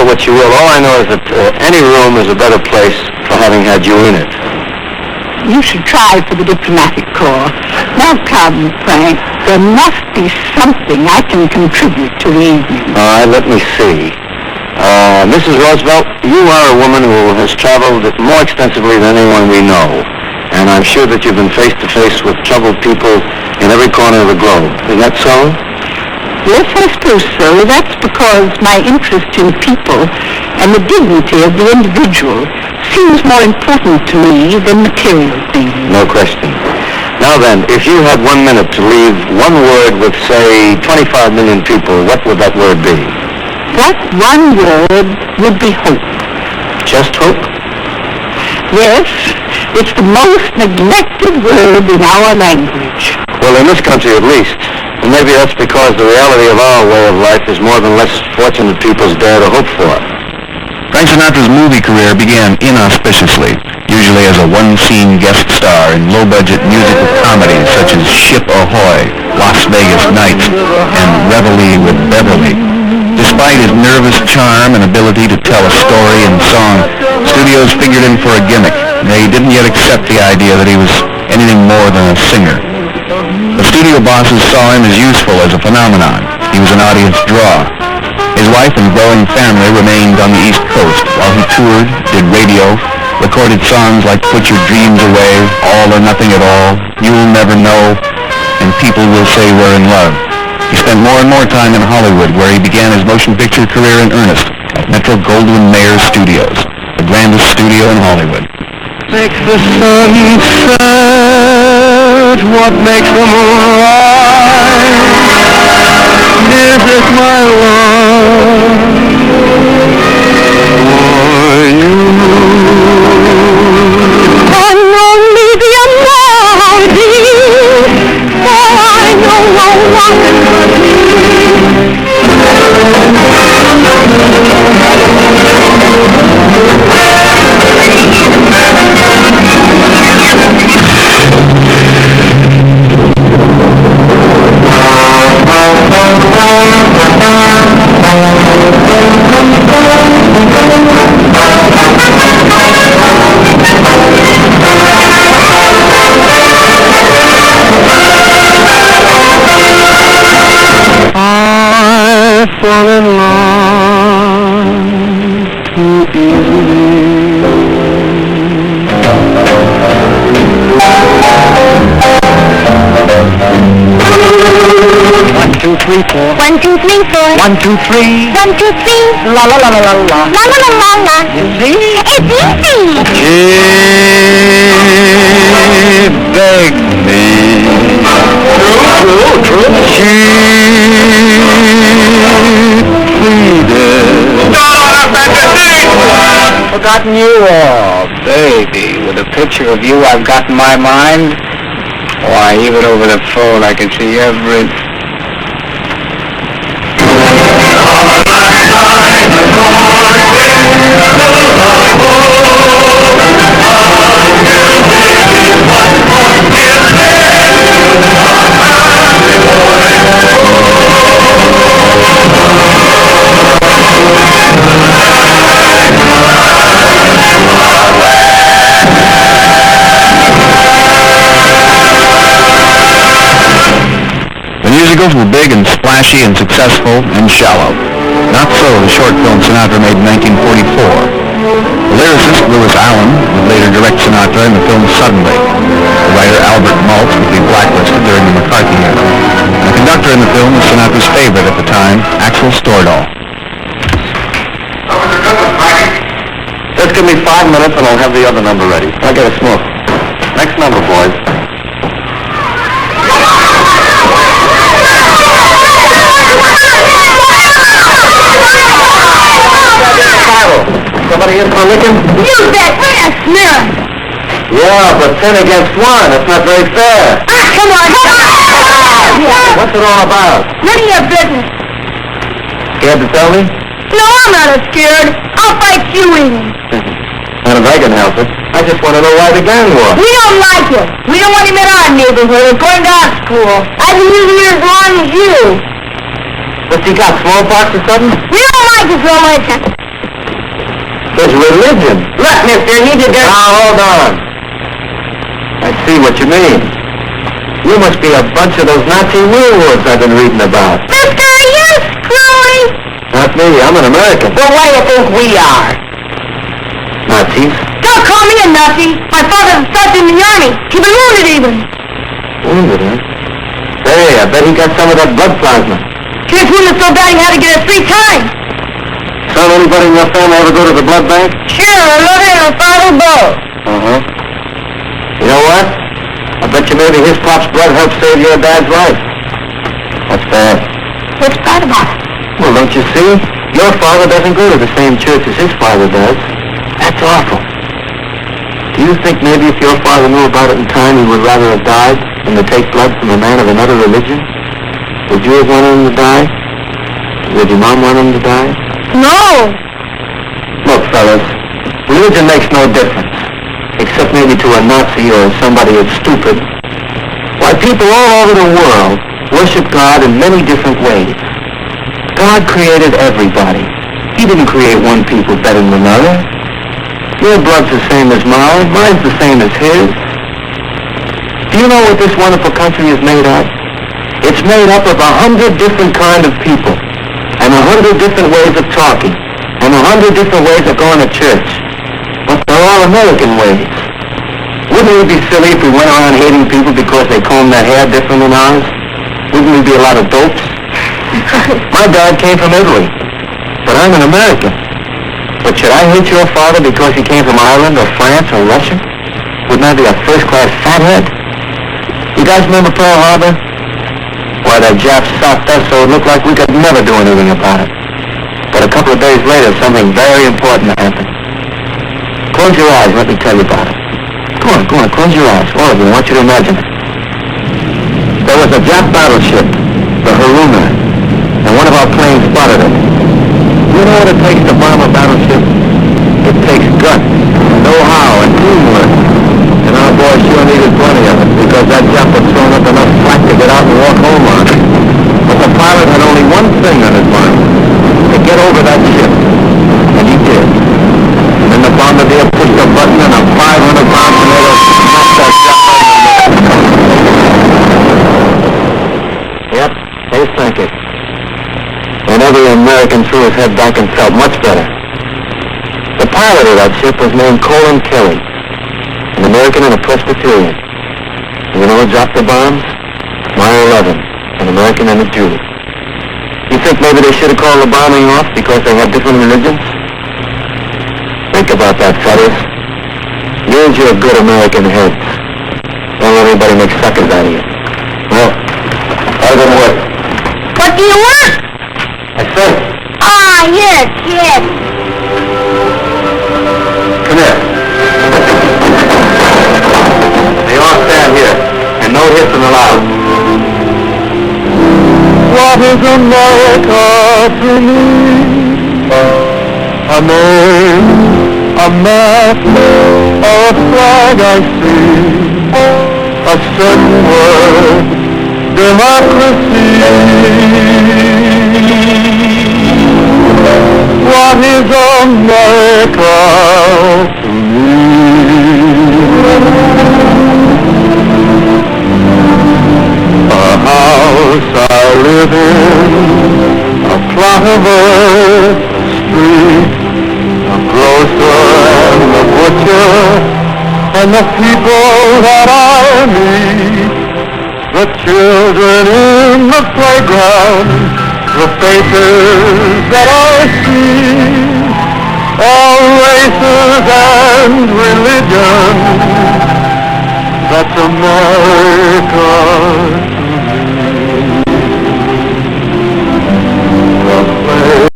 for what you will. All I know is that any room is a better place for having had you in it. You should try for the diplomatic corps. Now come, Frank. There must be something I can contribute to the evening. All right, let me see. Mrs. Roosevelt, you are a woman who has traveled more extensively than anyone we know. And I'm sure that you've been face to face with troubled people in every corner of the globe. Is that so? Yes, I suppose so. That's because my interest in people and the dignity of the individual seems more important to me than material things. No question. Now then, if you had 1 minute to leave one word with, say, 25 million people, what would that word be? That one word would be hope. Just hope? Yes, it's the most neglected word in our language. Well, in this country at least. And maybe that's because the reality of our way of life is more than less fortunate people's dare to hope for. Frank Sinatra's movie career began inauspiciously, usually as a one-scene guest star in low-budget musical comedies such as Ship Ahoy, Las Vegas Nights, and Reveille with Beverly. Despite his nervous charm and ability to tell a story in song, studios figured him for a gimmick. They didn't yet accept the idea that he was anything more than a singer. The studio bosses saw him as useful as a phenomenon. He was an audience draw. His wife and growing family remained on the East Coast while he toured, did radio, recorded songs like Put Your Dreams Away, All or Nothing at All, You'll Never Know, and People Will Say We're in Love. He spent more and more time in Hollywood, where he began his motion picture career in earnest at Metro-Goldwyn-Mayer Studios, the grandest studio in Hollywood. Makes the sun set, what makes the moon rise? Is it my love for you? And only the melody, for I know no one can fall in love too easily. 1, 2, 3, 4. 1, 2, 3, 4. 1, 2, 3. 1, 2, 3. La la la la la la. La la la la la. You see? It's easy. She begged me. True. She pleaded. Forgotten you all, baby. With a picture of you I've got in my mind. Why, even over the phone I can see every... Musicals were big and splashy and successful and shallow. Not so the short film Sinatra made in 1944. The lyricist, Lewis Allen, would later direct Sinatra in the film Suddenly. The writer Albert Maltz would be blacklisted during the McCarthy era. And the conductor in the film was Sinatra's favorite at the time, Axel Stordahl. Just give me 5 minutes and I'll have the other number ready. I'll get a smoke. Next number, boys. Somebody in for licking? You bet. What a smear. Yeah, but 10 against 1. That's not very fair. Come on. What's it all about? None of your business. Scared to tell me? No, I'm not scared. I'll fight you in. Not if I can help it. I just want to know why the gang war. We don't like it. We don't want him in our neighborhood or going to our school. I've been living here as long as you. What's he got, smallpox or something? We don't like his so much. His religion? Look, mister, he did that. Now, hold on. I see what you mean. You must be a bunch of those Nazi werewolves I've been reading about. Mister, are you screwing? Not me. I'm an American. Well, what do you think we are? Nazis? Don't call me a Nazi. My father was sergeant in the army. He was wounded even. Wounded, huh? Hey, I bet he got some of that blood plasma. He was wounded so bad he had to get it 3 times. Son, anybody in your family ever go to the blood bank? Sure, I love it and father both. Uh-huh. You know what? I bet you maybe his pop's blood helped save your dad's life. That's bad. What's bad about it? Well, don't you see? Your father doesn't go to the same church as his father does. That's awful. Do you think maybe if your father knew about it in time, he would rather have died than to take blood from a man of another religion? Would you have wanted him to die? Would your mom want him to die? No. Look, fellas, religion makes no difference, except maybe to a Nazi or somebody that's stupid. Why, people all over the world worship God in many different ways. God created everybody. He didn't create one people better than another. Your blood's the same as mine. Mine's the same as his. Do you know what this wonderful country is made of? It's made up of 100 different kind of people, and 100 different ways of talking, and 100 different ways of going to church. But they're all American ways. Wouldn't we be silly if we went around hating people because they comb their hair different than ours? Wouldn't we be a lot of dopes? My dad came from Italy, but I'm an American. But should I hate your father because he came from Ireland or France or Russia? Wouldn't I be a first-class fathead? You guys remember Pearl Harbor? Why, the Japs socked us so it looked like we could never do anything about it. But a couple of days later, something very important happened. Close your eyes, let me tell you about it. Go on, close your eyes. All of you, I want you to imagine it. There was a Jap battleship, the Haruna, and one of our planes spotted it. You know what it takes to bomb a battleship? It takes guts, know-how, and teamwork. And our boys sure needed plenty of it, because that Jap had thrown up enough slack to get out and walk home on. But the pilot had only one thing on his mind, to get over that ship. And he did. And then the bombardier pushed a button and a 500-pound tornado smacked that Jap right in the middle. Yep, they sank it. And every American threw his head back and felt much better. The pilot of that ship was named Colin Kelly, an American and a Presbyterian. And you know who dropped the bombs? My 11, an American and a Jew. You think maybe they should have called the bombing off because they had different religions? Think about that, fellas. Use your good American heads. Don't let anybody make suckers out of you. Well, I'll go to work. What do you want? I said, Ah, you're a kid. come here. They all stand here, and no hissing allowed. What is America to me? A name, a map, or a flag I see. A certain word, democracy. What is America to me? A house I live in, a plot of earth, a street, a grocer and a butcher, and the people that I meet, the children in the playground, the faces that I see, all races and religions. That's America.